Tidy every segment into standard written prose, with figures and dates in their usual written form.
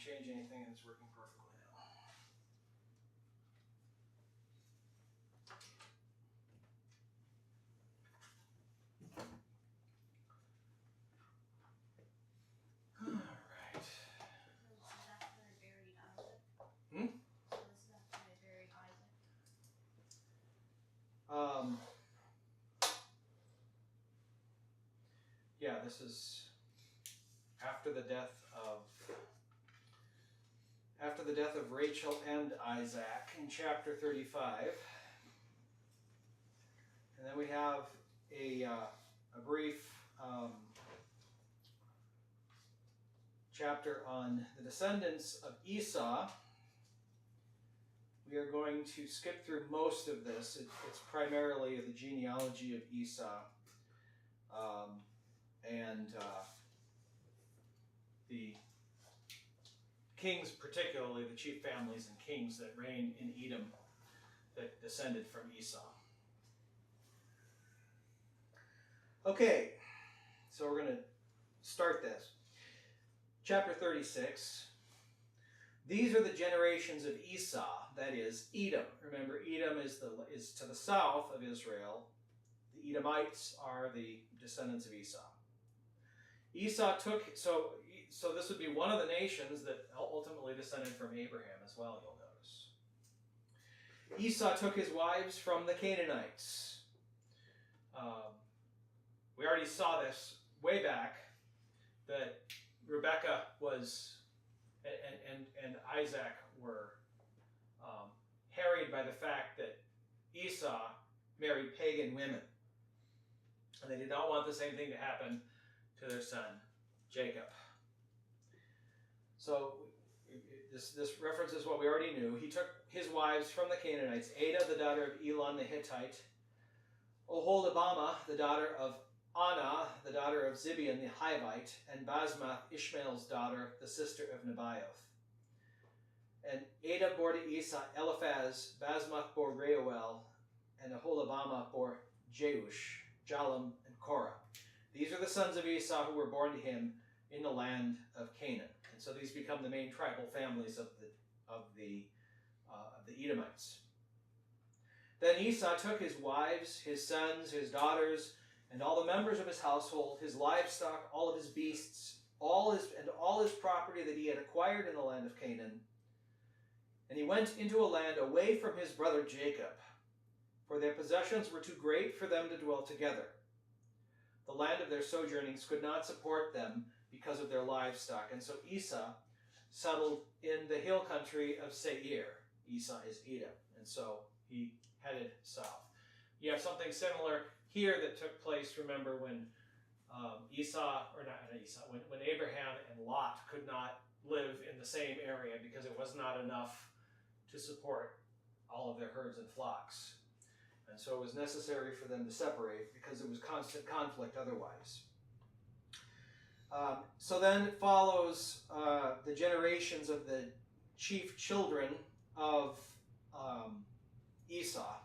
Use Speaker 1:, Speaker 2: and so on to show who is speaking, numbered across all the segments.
Speaker 1: change anything, and it's working perfectly now. All right.
Speaker 2: So this is after they buried Isaac?
Speaker 1: Hmm?
Speaker 2: So this is after they buried Isaac?
Speaker 1: Yeah, this is after the death of Rachel and Isaac in chapter 35. And then we have a brief chapter on the descendants of Esau. We are going to skip through most of this. It's primarily the genealogy of Esau and the kings, particularly the chief families and kings that reigned in Edom that descended from Esau. Okay, so we're going to start this. Chapter 36. These are the generations of Esau, that is, Edom. Remember, Edom is to the south of Israel. The Edomites are the descendants of Esau. Esau took, so this would be one of the nations that ultimately descended from Abraham as well, you'll notice. Esau took his wives from the Canaanites. We already saw this way back, that Rebekah was, and Isaac were harried by the fact that Esau married pagan women. And they did not want the same thing to happen to their son, Jacob. So this references what we already knew. He took his wives from the Canaanites, Adah, the daughter of Elon the Hittite, Oholibamah, the daughter of Anah, the daughter of Zibeon the Hivite, and Basmath, Ishmael's daughter, the sister of Nebaioth. And Adah bore to Esau Eliphaz, Basmath bore Reuel, and Oholibamah bore Jeush, Jalam, and Korah. These are the sons of Esau who were born to him in the land of Canaan. And so these become the main tribal families of the Edomites. Then Esau took his wives, his sons, his daughters, and all the members of his household, his livestock, all of his beasts, all his property that he had acquired in the land of Canaan. And he went into a land away from his brother Jacob, for their possessions were too great for them to dwell together. The land of their sojournings could not support them because of their livestock. And so Esau settled in the hill country of Seir. Esau is Edom. And so he headed south. You have something similar here that took place, remember, when when Abraham and Lot could not live in the same area because it was not enough to support all of their herds and flocks. And so it was necessary for them to separate because it was constant conflict otherwise. So then follows the generations of the chief children of Esau.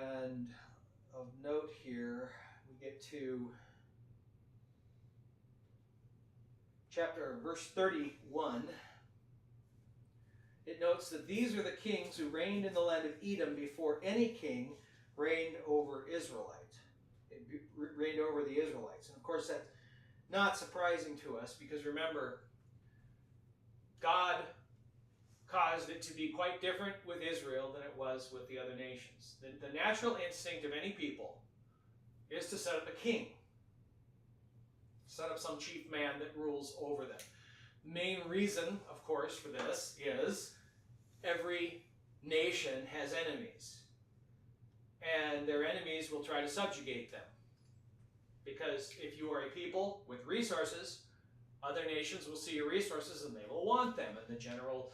Speaker 1: And of note here, we get to verse 31. It notes that these are the kings who reigned in the land of Edom before any king reigned over the Israelites. And of course, that's not surprising to us because remember, God caused it to be quite different with Israel than it was with the other nations. The natural instinct of any people is to set up a king. Set up some chief man that rules over them. Main reason, of course, for this is every nation has enemies. And their enemies will try to subjugate them. Because if you are a people with resources, other nations will see your resources and they will want them. And the general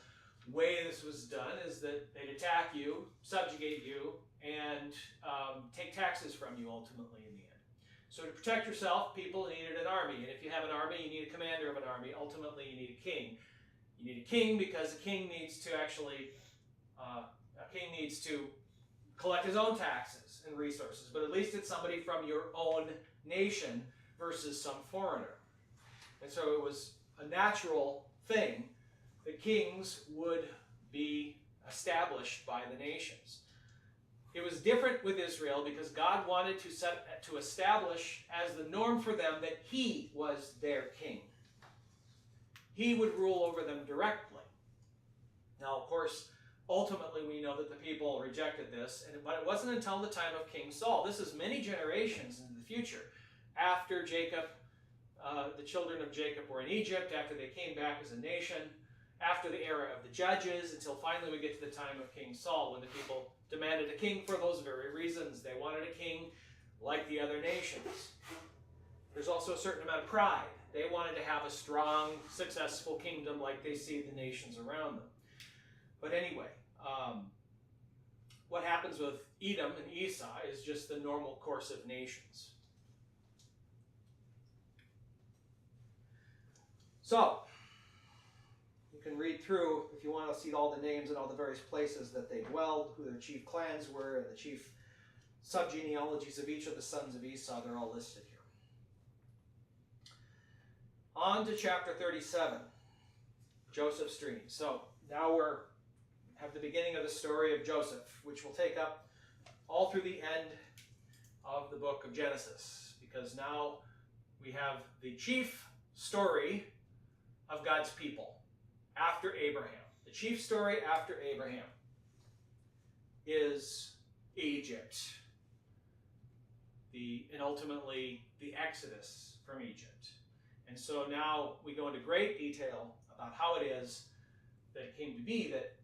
Speaker 1: way this was done is that they'd attack you, subjugate you, and take taxes from you ultimately in the end. So to protect yourself, people needed an army. And if you have an army, you need a commander of an army. Ultimately, you need a king. You need a king because a king needs to collect his own taxes and resources. But at least it's somebody from your own nation versus some foreigner. And so it was a natural thing that kings would be established by the nations. It was different with Israel because God wanted to establish as the norm for them that he was their king. He would rule over them directly. Now, of course, ultimately we know that the people rejected this, but it wasn't until the time of King Saul. This is many generations into the future. After Jacob, the children of Jacob were in Egypt, after they came back as a nation, after the era of the judges, until finally we get to the time of King Saul, when the people demanded a king for those very reasons. They wanted a king like the other nations. There's also a certain amount of pride. They wanted to have a strong, successful kingdom like they see the nations around them. But anyway, what happens with Edom and Esau is just the normal course of nations. So, you can read through, if you want to see all the names and all the various places that they dwelled, who their chief clans were, and the chief subgenealogies of each of the sons of Esau. They're all listed here. On to chapter 37, Joseph's dream. So, now we have the beginning of the story of Joseph, which will take up all through the end of the book of Genesis, because now we have the chief story of God's people after Abraham. The chief story after Abraham is Egypt, and ultimately the Exodus from Egypt. And so now we go into great detail about how it is that it came to be that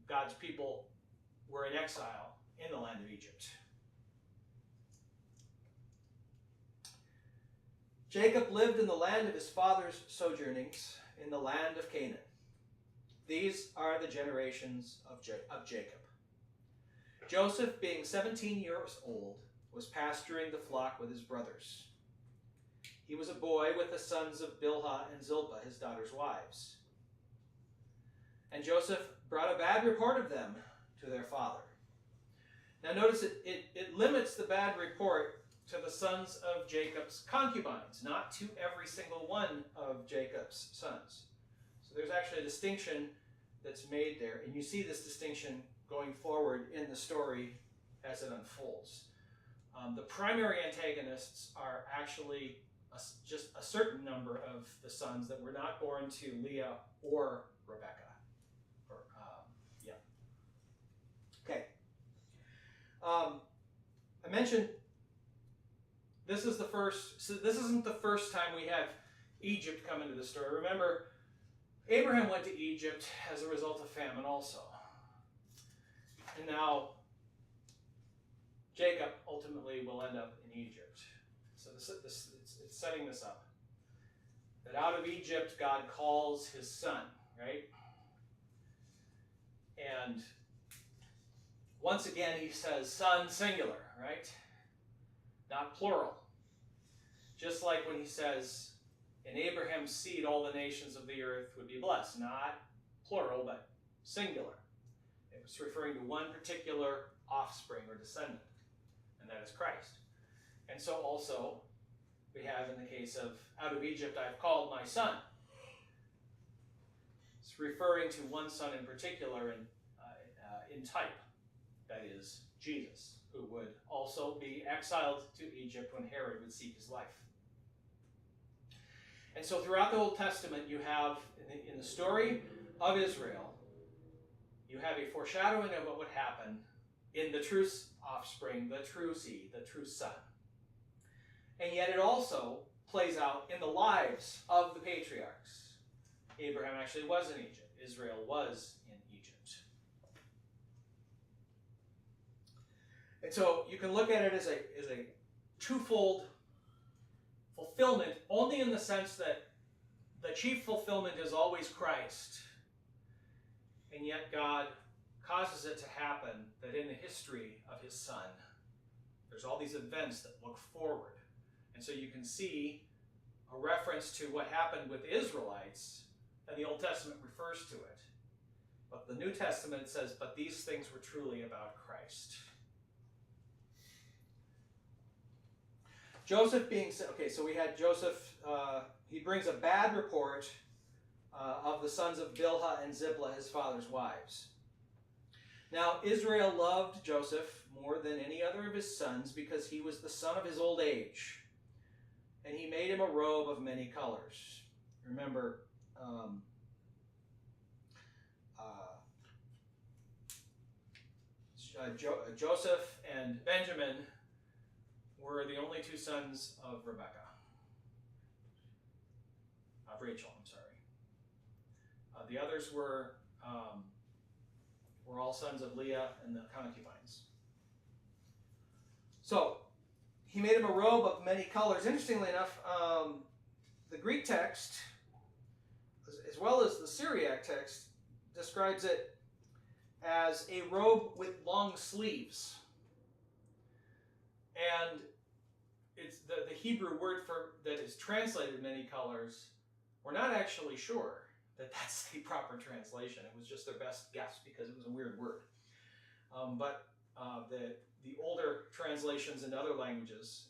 Speaker 1: God's people were in exile in the land of Egypt. Jacob lived in the land of his father's sojournings in the land of Canaan. These are the generations of Jacob. Joseph, being 17 years old, was pasturing the flock with his brothers. He was a boy with the sons of Bilhah and Zilpah, his daughter's wives. And Joseph brought a bad report of them to their father. Now notice it limits the bad report to the sons of Jacob's concubines, not to every single one of Jacob's sons. So there's actually a distinction that's made there, and you see this distinction going forward in the story as it unfolds. The primary antagonists are actually just a certain number of the sons that were not born to Leah or Rebekah. Okay. I mentioned this is the first. So this isn't the first time we have Egypt come into the story. Remember, Abraham went to Egypt as a result of famine also, and now Jacob ultimately will end up in Egypt. So it's setting this up. That out of Egypt, God calls his son, right? And once again, he says son singular, right? Not plural. Just like when he says, in Abraham's seed, all the nations of the earth would be blessed. Not plural, but singular. It was referring to one particular offspring or descendant, and that is Christ. And so also, we have in the case of, out of Egypt I've called my son. It's referring to one son in particular in type. That is, Jesus, who would also be exiled to Egypt when Herod would seek his life. And so throughout the Old Testament, you have, in the story of Israel, you have a foreshadowing of what would happen in the true offspring, the true seed, the true son. And yet it also plays out in the lives of the patriarchs. Abraham actually was in Egypt. Israel was in Egypt. And so you can look at it as a twofold fulfillment, only in the sense that the chief fulfillment is always Christ. And yet God causes it to happen that in the history of his son, there's all these events that look forward. And so you can see a reference to what happened with the Israelites, and the Old Testament refers to it. But the New Testament says, but these things were truly about Christ. Joseph being okay, so we had Joseph. He brings a bad report of the sons of Bilhah and Zilpah, his father's wives. Now Israel loved Joseph more than any other of his sons because he was the son of his old age, and he made him a robe of many colors. Remember. Joseph and Benjamin were the only two sons of Rebekah. Of Rachel, I'm sorry. The others were all sons of Leah and the concubines. So, he made him a robe of many colors. Interestingly enough, the Greek text, as well as the Syriac text, describes it as a robe with long sleeves. And it's the Hebrew word for that is translated many colors, we're not actually sure that that's the proper translation. It was just their best guess because it was a weird word. But the older translations into other languages,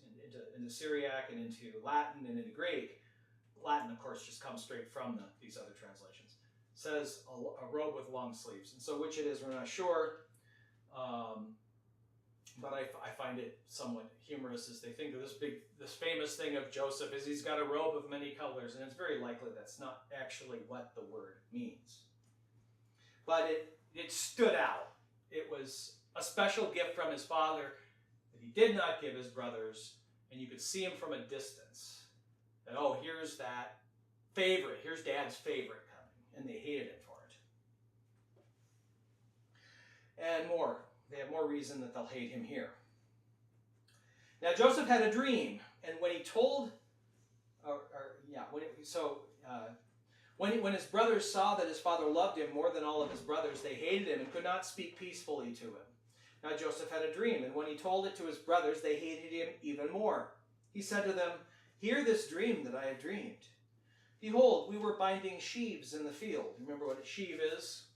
Speaker 1: into Syriac and into Latin and into Greek, Latin, of course, just comes straight from these other translations, says a robe with long sleeves. And so which it is, we're not sure. But I find it somewhat humorous as they think of this famous thing of Joseph is he's got a robe of many colors, and it's very likely that's not actually what the word means. But it stood out. It was a special gift from his father that he did not give his brothers, and you could see him from a distance. That, oh, here's that favorite, here's Dad's favorite coming, and they hated him for it. And more. They have more reason that they'll hate him here. Now Joseph had a dream, and when he told, when his brothers saw that his father loved him more than all of his brothers, they hated him and could not speak peacefully to him. Now Joseph had a dream, and when he told it to his brothers, they hated him even more. He said to them, "Hear this dream that I have dreamed. Behold, we were binding sheaves in the field." Remember what a sheaf is?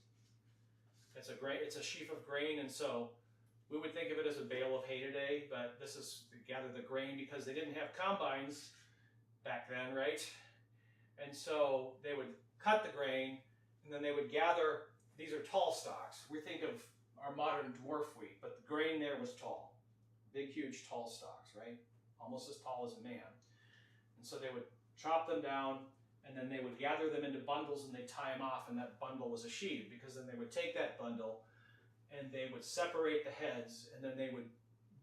Speaker 1: It's a sheaf of grain, and so we would think of it as a bale of hay today, but this is to gather the grain because they didn't have combines back then, right? And so they would cut the grain, and then they would gather, these are tall stalks. We think of our modern dwarf wheat, but the grain there was tall. Big, huge, tall stalks, right? Almost as tall as a man. And so they would chop them down, and then they would gather them into bundles and they'd tie them off, and that bundle was a sheaf, because then they would take that bundle and they would separate the heads, and then they would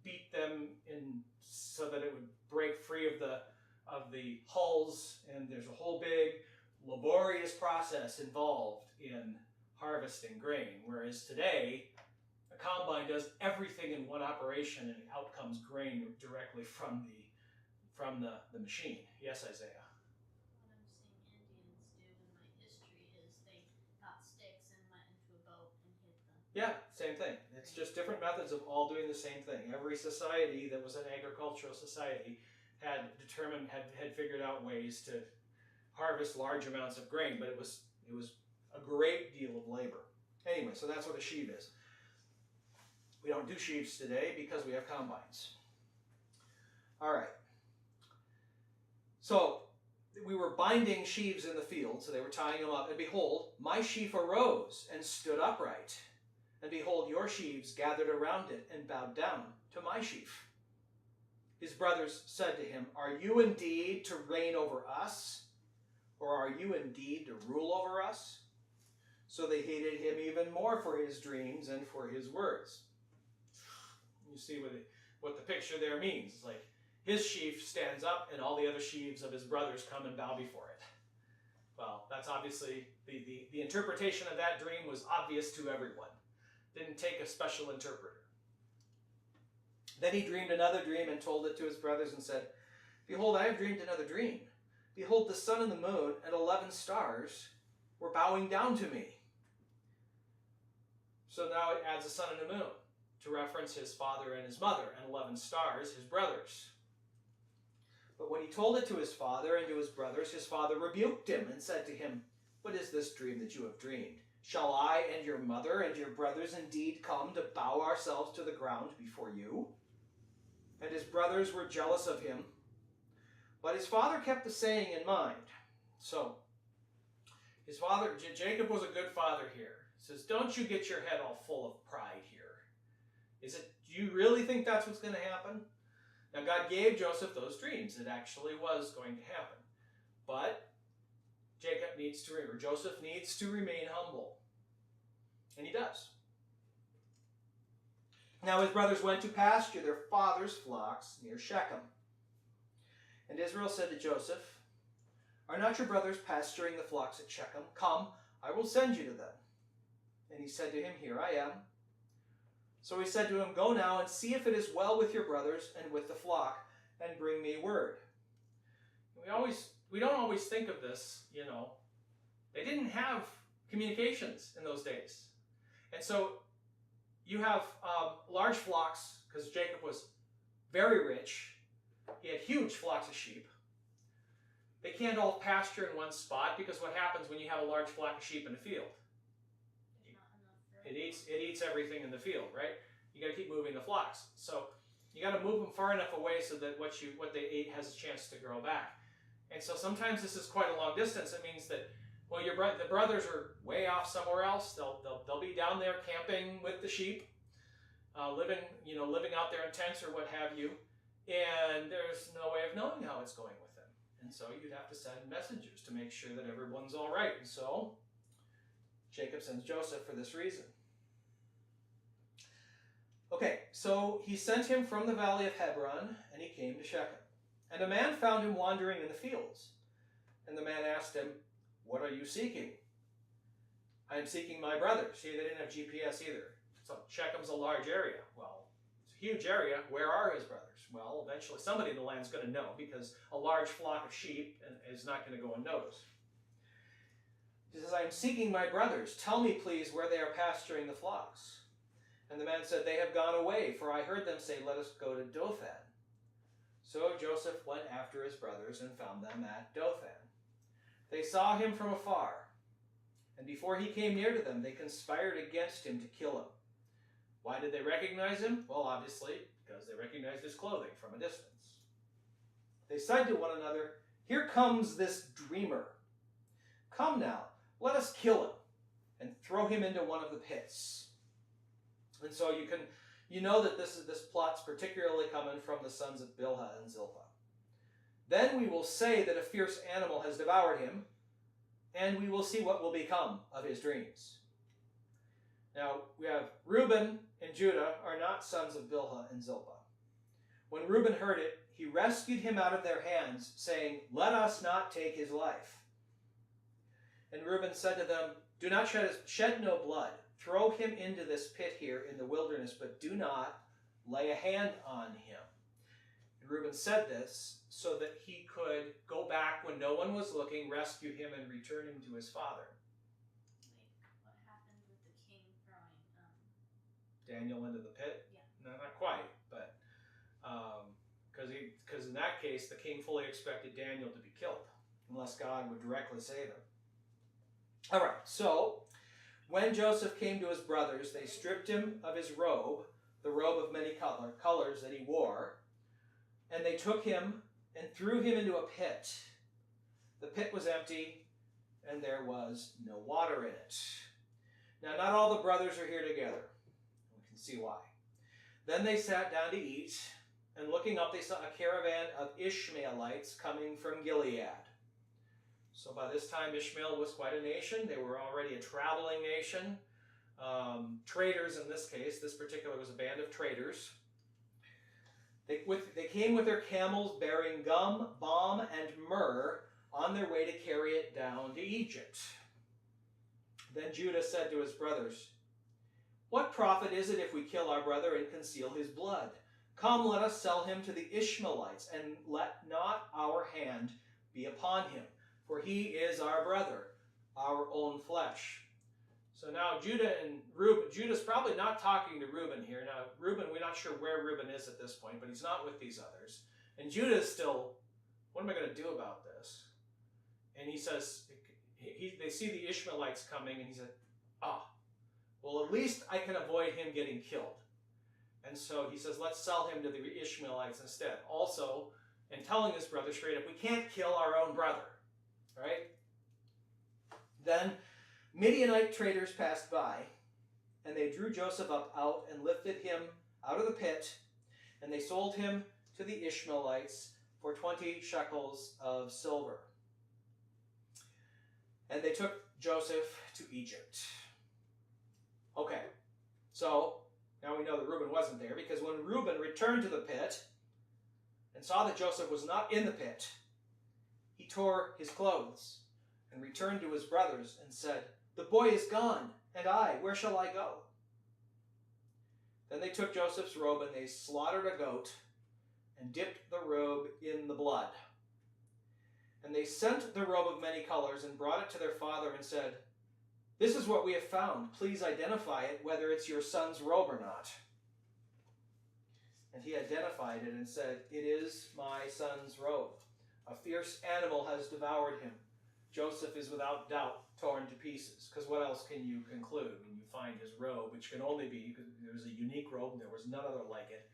Speaker 1: beat them in so that it would break free of the hulls, and there's a whole big laborious process involved in harvesting grain, whereas today a combine does everything in one operation and out comes grain directly from the machine. Yes, Isaiah? Yeah, same thing. It's just different methods of all doing the same thing. Every society that was an agricultural society had figured out ways to harvest large amounts of grain, but it was a great deal of labor. Anyway, so that's what a sheaf is. We don't do sheaves today because we have combines. All right. So we were binding sheaves in the field, so they were tying them up, and behold, my sheaf arose and stood upright. And behold, your sheaves gathered around it and bowed down to my sheaf. His brothers said to him, "Are you indeed to reign over us? Or are you indeed to rule over us?" So they hated him even more for his dreams and for his words. You see what the picture there means. It's like his sheaf stands up and all the other sheaves of his brothers come and bow before it. Well, that's obviously, the interpretation of that dream was obvious to everyone. Didn't take a special interpreter. Then he dreamed another dream and told it to his brothers and said, "Behold, I have dreamed another dream. Behold, the sun and the moon and 11 stars were bowing down to me." So now it adds the sun and the moon to reference his father and his mother, and 11 stars, his brothers. But when he told it to his father and to his brothers, his father rebuked him and said to him, "What is this dream that you have dreamed? Shall I and your mother and your brothers indeed come to bow ourselves to the ground before you?" And his brothers were jealous of him, But his father kept the saying in mind. So, his father, Jacob was a good father here. He says, don't you get your head all full of pride here. Do you really think that's what's going to happen? Now, God gave Joseph those dreams. It actually was going to happen. But Joseph needs to remain humble. And he does. Now his brothers went to pasture their father's flocks near Shechem. And Israel said to Joseph, are not your brothers pasturing the flocks at Shechem? Come, I will send you to them. And he said to him, here I am. So he said to him, go now and see if it is well with your brothers and with the flock, and bring me word. We don't always think of this, They didn't have communications in those days. And so you have large flocks, because Jacob was very rich. He had huge flocks of sheep. They can't all pasture in one spot, because what happens when you have a large flock of sheep in the field? It eats everything in the field, right? You got to keep moving the flocks. So you got to move them far enough away so that what they ate has a chance to grow back. And so sometimes this is quite a long distance. It means that, well, the brothers are way off somewhere else. They'll be down there camping with the sheep, living out there in tents or what have you. And there's no way of knowing how it's going with them. And so you'd have to send messengers to make sure that everyone's all right. And so Jacob sends Joseph for this reason. Okay, so he sent him from the valley of Hebron, and he came to Shechem. And a man found him wandering in the fields. And the man asked him, what are you seeking? I am seeking my brothers. See, they didn't have GPS either. So Shechem's a large area. Well, it's a huge area. Where are his brothers? Well, eventually somebody in the land's going to know, because a large flock of sheep is not going to go unnoticed. He says, I am seeking my brothers. Tell me, please, where they are pasturing the flocks. And the man said, they have gone away, for I heard them say, let us go to Dothan. So Joseph went after his brothers and found them at Dothan. They saw him from afar, and before he came near to them, they conspired against him to kill him. Why did they recognize him? Well, obviously, because they recognized his clothing from a distance. They said to one another, here comes this dreamer. Come now, let us kill him and throw him into one of the pits. And so you know that this plot's particularly coming from the sons of Bilhah and Zilpah. Then we will say that a fierce animal has devoured him, and we will see what will become of his dreams. Now, we have Reuben and Judah are not sons of Bilhah and Zilpah. When Reuben heard it, he rescued him out of their hands, saying, let us not take his life. And Reuben said to them, do not shed no blood. Throw him into this pit here in the wilderness, but do not lay a hand on him. And Reuben said this so that he could go back when no one was looking, rescue him, and return him to his father.
Speaker 2: What happened with the king throwing
Speaker 1: Daniel into the pit?
Speaker 2: Yeah.
Speaker 1: No, not quite, but because in that case, the king fully expected Daniel to be killed, unless God would directly save him. All right, so when Joseph came to his brothers, they stripped him of his robe, the robe of many colors that he wore, and they took him and threw him into a pit. The pit was empty, and there was no water in it. Now, not all the brothers are here together. We can see why. Then they sat down to eat, and looking up, they saw a caravan of Ishmaelites coming from Gilead. So by this time, Ishmael was quite a nation. They were already a traveling nation. Traders in this case. This particular was a band of traders. They came with their camels bearing gum, balm, and myrrh on their way to carry it down to Egypt. Then Judah said to his brothers, what profit is it if we kill our brother and conceal his blood? Come, let us sell him to the Ishmaelites, and let not our hand be upon him. For he is our brother, our own flesh. So now Judah's probably not talking to Reuben here. Now, Reuben, we're not sure where Reuben is at this point, but he's not with these others. And Judah is still, what am I going to do about this? And he says, they see the Ishmaelites coming, and he said, well, at least I can avoid him getting killed. And so he says, let's sell him to the Ishmaelites instead. Also, and telling his brother straight up, we can't kill our own brother, right? Then Midianite traders passed by, and they drew Joseph up out and lifted him out of the pit, and they sold him to the Ishmaelites for 20 shekels of silver. And they took Joseph to Egypt. Okay, so now we know that Reuben wasn't there, because when Reuben returned to the pit and saw that Joseph was not in the pit, he tore his clothes and returned to his brothers and said, the boy is gone, and I, where shall I go? Then they took Joseph's robe, and they slaughtered a goat and dipped the robe in the blood. And they sent the robe of many colors and brought it to their father and said, this is what we have found. Please identify it, whether it's your son's robe or not. And he identified it and said, it is my son's robe. A fierce animal has devoured him. Joseph is without doubt torn to pieces. Because what else can you conclude when you find his robe, which can only be, because it was a unique robe, there was none other like it,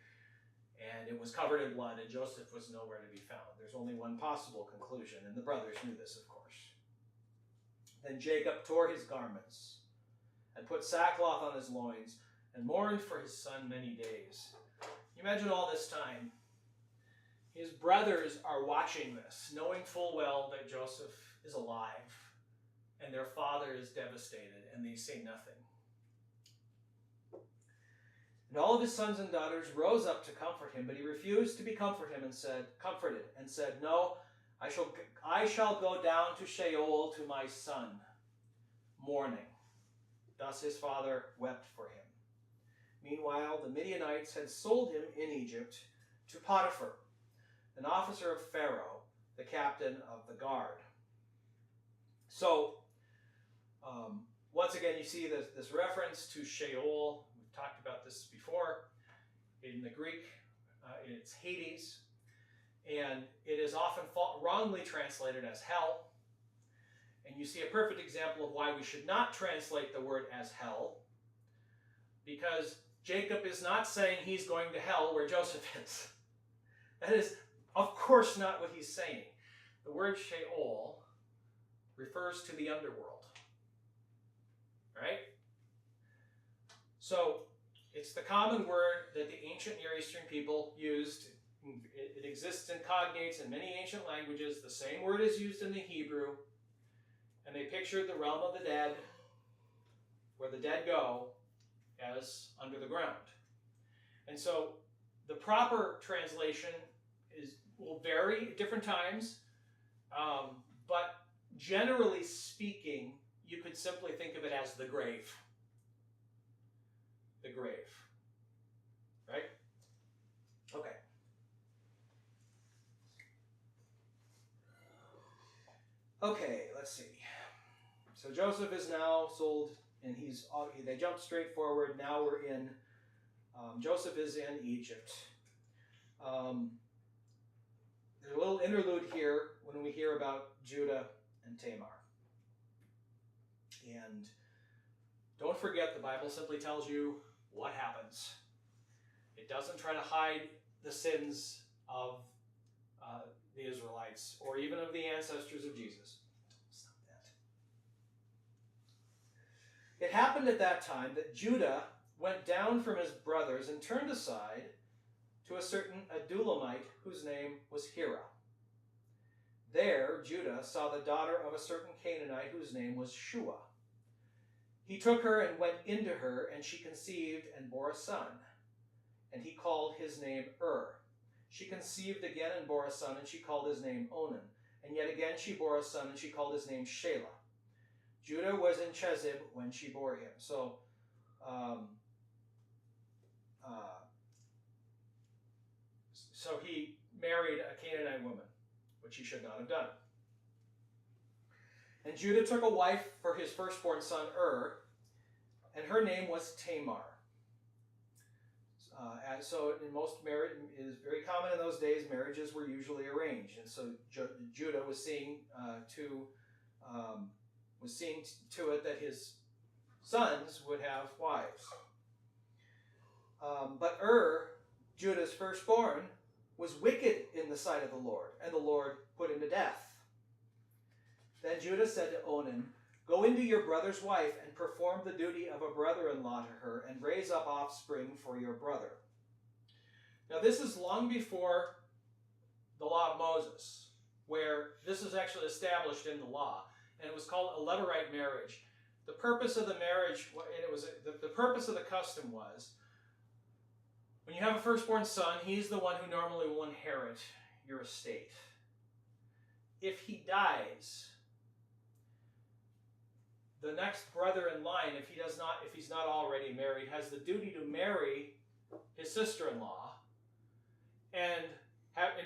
Speaker 1: and it was covered in blood, and Joseph was nowhere to be found. There's only one possible conclusion, and the brothers knew this, of course. Then Jacob tore his garments and put sackcloth on his loins and mourned for his son many days. You imagine all this time. His brothers are watching this, knowing full well that Joseph is alive, and their father is devastated, and they say nothing. And all of his sons and daughters rose up to comfort him, but he refused to be comforted, and said, no, I shall go down to Sheol to my son, mourning. Thus his father wept for him. Meanwhile, the Midianites had sold him in Egypt to Potiphar, an officer of Pharaoh, the captain of the guard. So, once again, you see this reference to Sheol. We've talked about this before. In the Greek, it's Hades, and it is often wrongly translated as hell. And you see a perfect example of why we should not translate the word as hell, because Jacob is not saying he's going to hell where Joseph is. That is, of course, not what he's saying. The word Sheol refers to the underworld, right? So it's the common word that the ancient Near Eastern people used. It exists in cognates in many ancient languages. The same word is used in the Hebrew, and they pictured the realm of the dead, where the dead go, as under the ground. And so the proper translation will vary at different times, but generally speaking, you could simply think of it as the grave. The grave. Right? Okay. Okay, let's see. So Joseph is now sold, and they jumped straight forward. Now we're in, Joseph is in Egypt. There's a little interlude here when we hear about Judah and Tamar. And don't forget, the Bible simply tells you what happens. It doesn't try to hide the sins of the Israelites or even of the ancestors of Jesus. It's not that. It happened at that time that Judah went down from his brothers and turned aside to a certain Adullamite whose name was Hira. There Judah saw the daughter of a certain Canaanite whose name was Shua. He took her and went into her, and she conceived and bore a son. And he called his name She conceived again and bore a son, and she called his name Onan. And yet again she bore a son, and she called his name Shelah. Judah was in Chezib when she bore him. So, so he married a Canaanite woman, which he should not have done. And Judah took a wife for his firstborn son and her name was Tamar. So in most marriage, it is very common in those days, marriages were usually arranged, and so Judah was seeing to it that his sons would have wives. But Judah's firstborn, was wicked in the sight of the Lord, and the Lord put him to death. Then Judah said to Onan, "Go into your brother's wife and perform the duty of a brother-in-law to her, and raise up offspring for your brother." Now this is long before the law of Moses, where this is actually established in the law, and it was called a levirate marriage. The purpose of the marriage, and it was the purpose of the custom was, when you have a firstborn son, he's the one who normally will inherit your estate. If he dies, the next brother in line, if he's not already married, has the duty to marry his sister-in-law and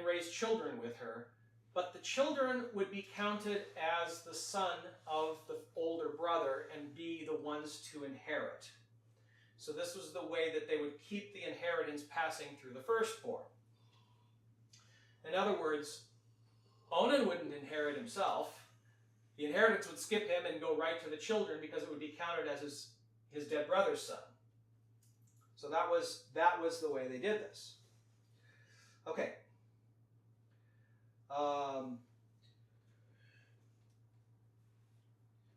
Speaker 1: raise children with her. But the children would be counted as the son of the older brother and be the ones to inherit. So this was the way that they would keep the inheritance passing through the firstborn. In other words, Onan wouldn't inherit himself. The inheritance would skip him and go right to the children because it would be counted as his dead brother's son. So that was the way they did this. Okay.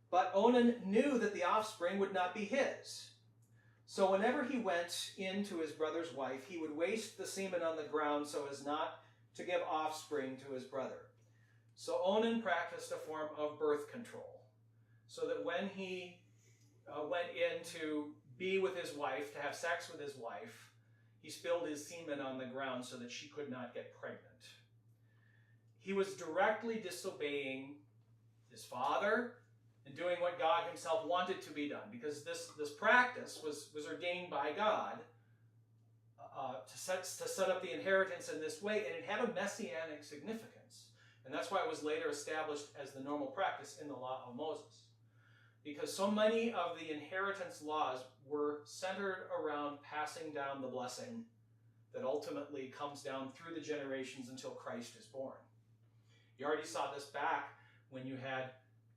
Speaker 1: But Onan knew that the offspring would not be his. So whenever he went in to his brother's wife, he would waste the semen on the ground so as not to give offspring to his brother. So Onan practiced a form of birth control, so that when he went in to be with his wife, to have sex with his wife, he spilled his semen on the ground so that she could not get pregnant. He was directly disobeying his father and doing what God himself wanted to be done, because this practice was ordained by God to set up the inheritance in this way, and it had a messianic significance. And that's why it was later established as the normal practice in the law of Moses. Because so many of the inheritance laws were centered around passing down the blessing that ultimately comes down through the generations until Christ is born. You already saw this back when you had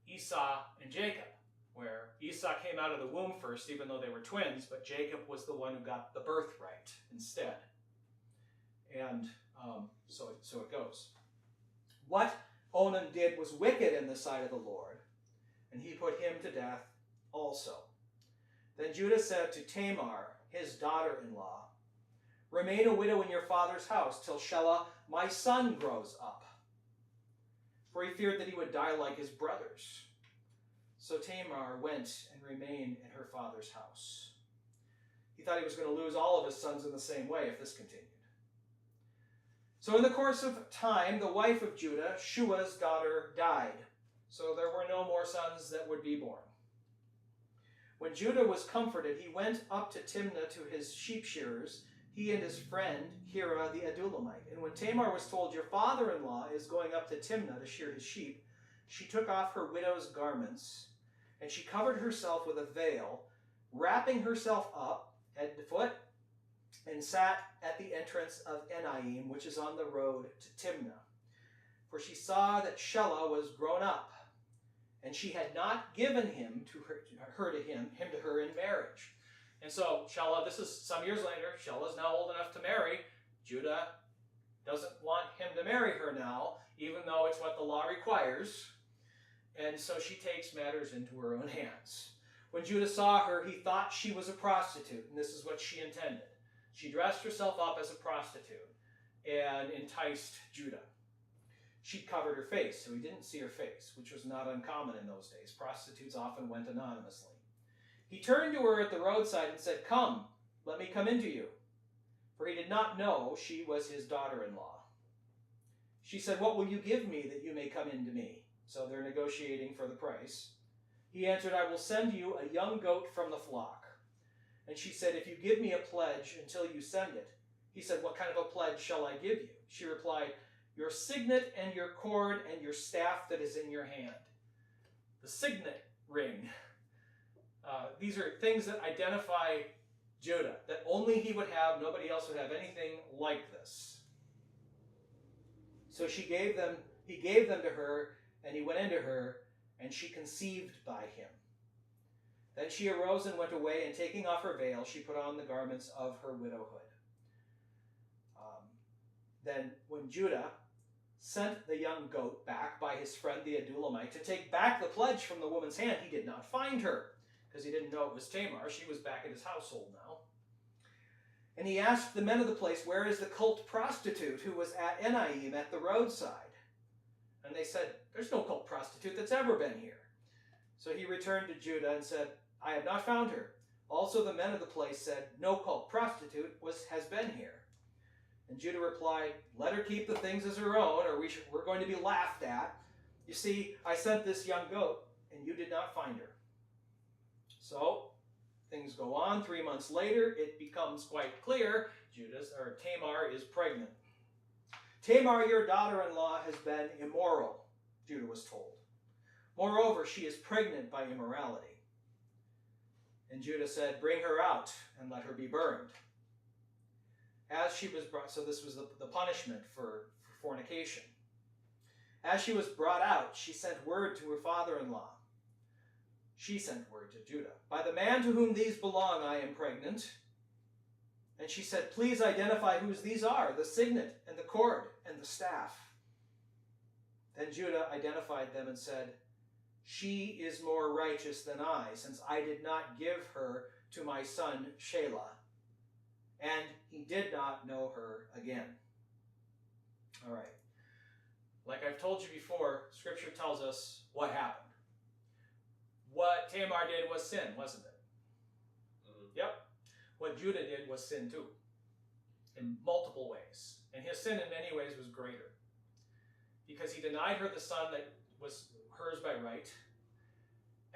Speaker 1: Esau and Jacob, where Esau came out of the womb first, even though they were twins, but Jacob was the one who got the birthright instead. And so it goes. What Onan did was wicked in the sight of the Lord, and he put him to death also. Then Judah said to Tamar, his daughter-in-law, "Remain a widow in your father's house till Shelah, my son, grows up." For he feared that he would die like his brothers. So Tamar went and remained in her father's house. He thought he was going to lose all of his sons in the same way if this continued. So in the course of time, the wife of Judah, Shua's daughter, died. So there were no more sons that would be born. When Judah was comforted, he went up to Timnah to his sheep shearers, he and his friend Hira the Adulamite. And when Tamar was told, "Your father-in-law is going up to Timnah to shear his sheep," she took off her widow's garments, and she covered herself with a veil, wrapping herself up head to foot, and sat at the entrance of Enaim, which is on the road to Timnah. For she saw that Shelah was grown up, and she had not given him to her in marriage. And so Shelah, this is some years later, Shelah is now old enough to marry. Judah doesn't want him to marry her now, even though it's what the law requires. And so she takes matters into her own hands. When Judah saw her, he thought she was a prostitute, and this is what she intended. She dressed herself up as a prostitute and enticed Judah. She covered her face, so he didn't see her face, which was not uncommon in those days. Prostitutes often went anonymously. He turned to her at the roadside and said, "Come, let me come into you." For he did not know she was his daughter-in-law. She said, "What will you give me that you may come into me?" So they're negotiating for the price. He answered, "I will send you a young goat from the flock." And she said, "If you give me a pledge until you send it." He said, "What kind of a pledge shall I give you?" She replied, "Your signet and your cord and your staff that is in your hand." The signet ring. These are things that identify Judah, that only he would have, nobody else would have anything like this. So he gave them to her, and he went into her, and she conceived by him. Then she arose and went away, and taking off her veil, she put on the garments of her widowhood. Then then when Judah sent the young goat back by his friend the Adullamite to take back the pledge from the woman's hand, he did not find her, because he didn't know it was Tamar. She was back at his household now. And he asked the men of the place, where is the cult prostitute who was at Enaim at the roadside? And they said, there's no cult prostitute that's ever been here. So he returned to Judah and said, I have not found her. Also the men of the place said, no cult prostitute has been here. And Judah replied, let her keep the things as her own, or we're going to be laughed at. You see, I sent this young goat, and you did not find her. So things go on. 3 months later, it becomes quite clear Tamar is pregnant. Tamar, your daughter-in-law, has been immoral, Judah was told. Moreover, she is pregnant by immorality. And Judah said, bring her out and let her be burned. As she was brought, so this was the punishment for fornication. As she was brought out, she sent word to her father-in-law. She sent word to Judah. By the man to whom these belong, I am pregnant. And she said, please identify whose these are, the signet and the cord and the staff. Then Judah identified them and said, she is more righteous than I, since I did not give her to my son Shelah. And he did not know her again. All right. Like I've told you before, Scripture tells us what happened. What Tamar did was sin, wasn't it? Mm-hmm. Yep. What Judah did was sin too, in multiple ways. And his sin in many ways was greater, because he denied her the son that was hers by right.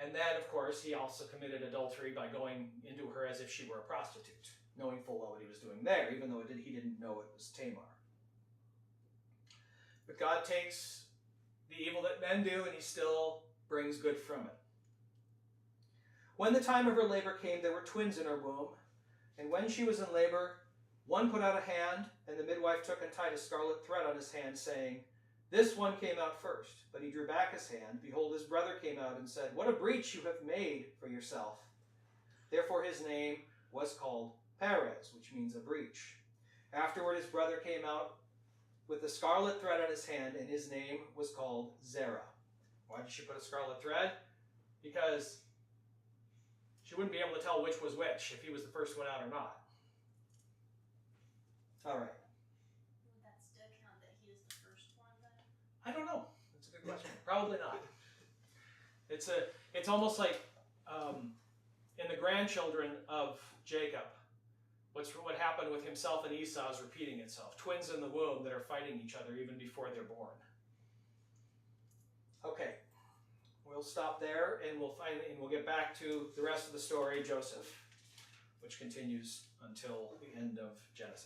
Speaker 1: And then, of course, he also committed adultery by going into her as if she were a prostitute, knowing full well what he was doing there, even though he didn't know it was Tamar. But God takes the evil that men do, and he still brings good from it. When the time of her labor came, there were twins in her womb. And when she was in labor, one put out a hand, and the midwife took and tied a scarlet thread on his hand, saying, this one came out first. But he drew back his hand. Behold, his brother came out and said, what a breach you have made for yourself. Therefore his name was called Perez, which means a breach. Afterward his brother came out with a scarlet thread on his hand, and his name was called Zerah. Why did she put a scarlet thread? Because she wouldn't be able to tell which was which, if he was the first one out or not. All right.
Speaker 2: Would that still count that he was the first one then?
Speaker 1: I don't know. That's a good question. Probably not. It's almost like in the grandchildren of Jacob, what happened with himself and Esau is repeating itself. Twins in the womb that are fighting each other even before they're born. Okay, we'll stop there, and we'll get back to the rest of the story, Joseph, which continues until the end of Genesis.